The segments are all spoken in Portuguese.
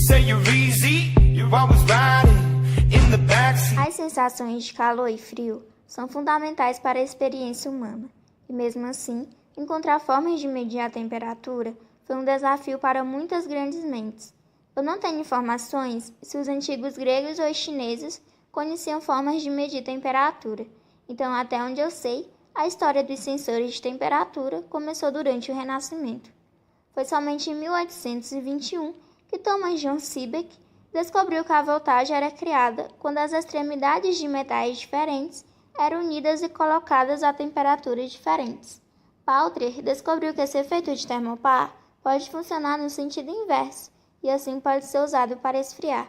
say you're easy, you're always riding in the backseat. As sensações de calor e frio são fundamentais para a experiência humana, e mesmo assim, encontrar formas de medir a temperatura foi um desafio para muitas grandes mentes. Eu não tenho informações se os antigos gregos ou chineses conheciam formas de medir temperatura, então até onde eu sei, a história dos sensores de temperatura começou durante o Renascimento. Foi somente em 1821 que Thomas John Seebeck descobriu que a voltagem era criada quando as extremidades de metais diferentes eram unidas e colocadas a temperaturas diferentes. Paulter descobriu que esse efeito de termopar pode funcionar no sentido inverso e assim pode ser usado para esfriar.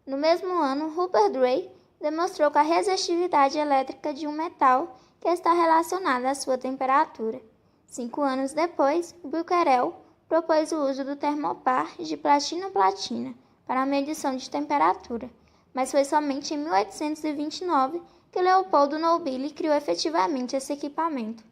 No mesmo ano, Rupert Gray demonstrou que a resistividade elétrica de um metal que está relacionada à sua temperatura. 5 anos depois, Becquerel propôs o uso do termopar de platina-platina para a medição de temperatura, mas foi somente em 1829 que Leopoldo Nobile criou efetivamente esse equipamento.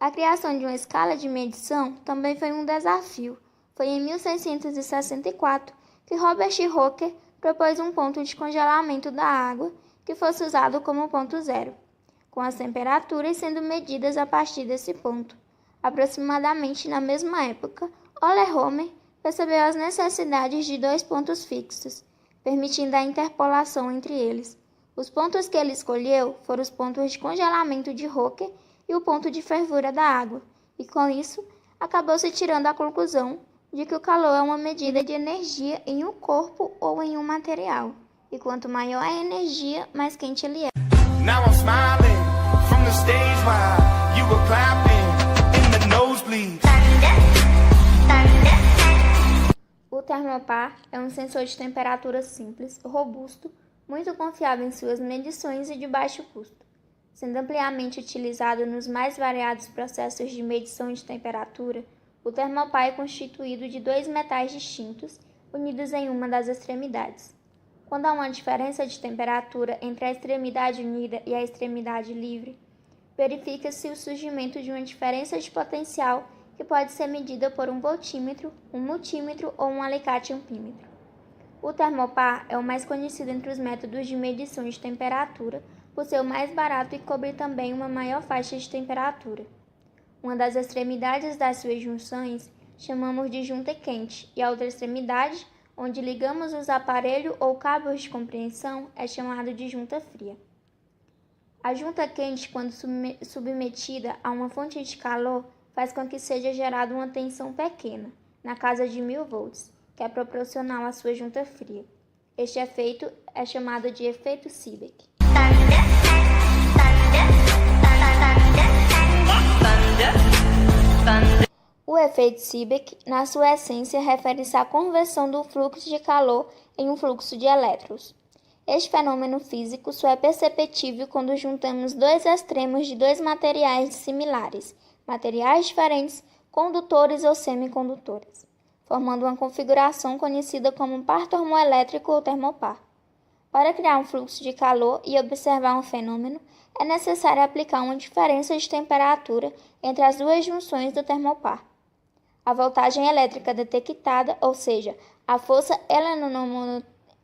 A criação de uma escala de medição também foi um desafio. Foi em 1664 que Robert Hooker propôs um ponto de congelamento da água que fosse usado como ponto zero, com as temperaturas sendo medidas a partir desse ponto. Aproximadamente na mesma época, Euler Roemer percebeu as necessidades de 2 pontos fixos, permitindo a interpolação entre eles. Os pontos que ele escolheu foram os pontos de congelamento de Hooker e o ponto de fervura da água, e com isso, acabou se tirando a conclusão de que o calor é uma medida de energia em um corpo ou em um material, e quanto maior a energia, mais quente ele é. Now I'm smiling from the stage while you were clapping in the nosebleeds. O termopar é um sensor de temperatura simples, robusto, muito confiável em suas medições e de baixo custo. Sendo ampliamente utilizado nos mais variados processos de medição de temperatura, o termopar é constituído de 2 metais distintos, unidos em uma das extremidades. Quando há uma diferença de temperatura entre a extremidade unida e a extremidade livre, verifica-se o surgimento de uma diferença de potencial que pode ser medida por um voltímetro, um multímetro ou um alicate ampímetro. O termopar é o mais conhecido entre os métodos de medição de temperatura, por ser o mais barato e cobrir também uma maior faixa de temperatura. Uma das extremidades das suas junções chamamos de junta quente e a outra extremidade, onde ligamos os aparelhos ou cabos de compreensão, é chamado de junta fria. A junta quente, quando submetida a uma fonte de calor, faz com que seja gerada uma tensão pequena, na casa de 1000 volts, que é proporcional à sua junta fria. Este efeito é chamado de efeito Seebeck. O efeito Seebeck, na sua essência, refere-se à conversão do fluxo de calor em um fluxo de elétrons. Este fenômeno físico só é perceptível quando juntamos 2 extremos de 2 materiais similares, materiais diferentes, condutores ou semicondutores, formando uma configuração conhecida como par termoelétrico ou termopar. Para criar um fluxo de calor e observar um fenômeno, é necessário aplicar uma diferença de temperatura entre as 2 junções do termopar. A voltagem elétrica detectada, ou seja, a força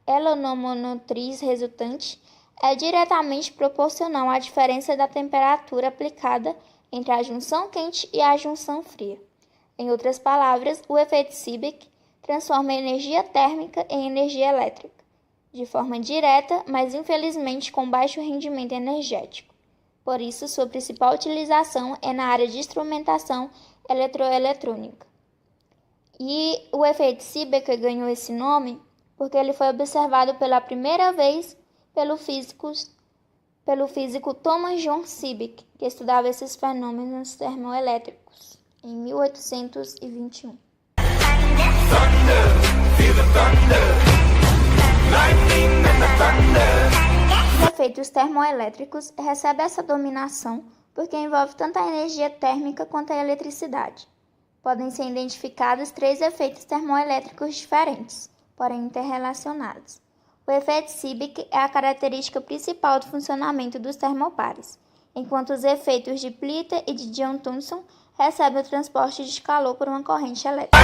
eletromotriz resultante, é diretamente proporcional à diferença da temperatura aplicada entre a junção quente e a junção fria. Em outras palavras, o efeito Seebeck transforma a energia térmica em energia elétrica, de forma direta, mas infelizmente com baixo rendimento energético. Por isso, sua principal utilização é na área de instrumentação eletroeletrônica. E o efeito Seebeck ganhou esse nome porque ele foi observado pela primeira vez pelo físico Thomas John Seebeck, que estudava esses fenômenos termoelétricos, em 1821. Os efeitos termoelétricos recebem essa dominação porque envolve tanto a energia térmica quanto a eletricidade. Podem ser identificados 3 efeitos termoelétricos diferentes, porém interrelacionados. O efeito Seebeck é a característica principal do funcionamento dos termopares, enquanto os efeitos de Plitter e de John Thomson recebem o transporte de calor por uma corrente elétrica.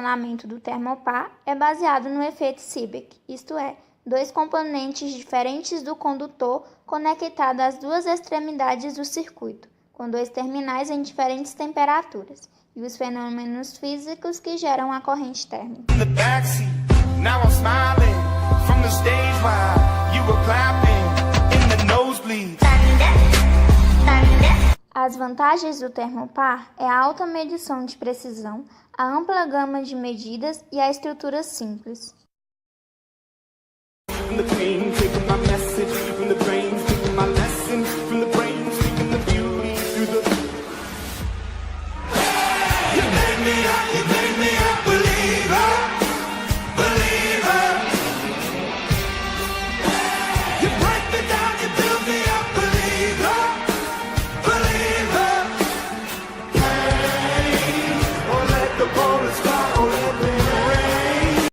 funcionamento do termopar é baseado no efeito Seebeck, isto é, dois componentes diferentes do condutor conectados às duas extremidades do circuito, com dois terminais em diferentes temperaturas, e os fenômenos físicos que geram a corrente térmica. In the backseat, now I'm smiling from the stage while you were clapping in the nosebleed. As vantagens do termopar é a alta medição de precisão, a ampla gama de medidas e a estrutura simples. From the pain, taking my message from the brain, taking my lesson from the brain, speaking the beauty through the. You made me up.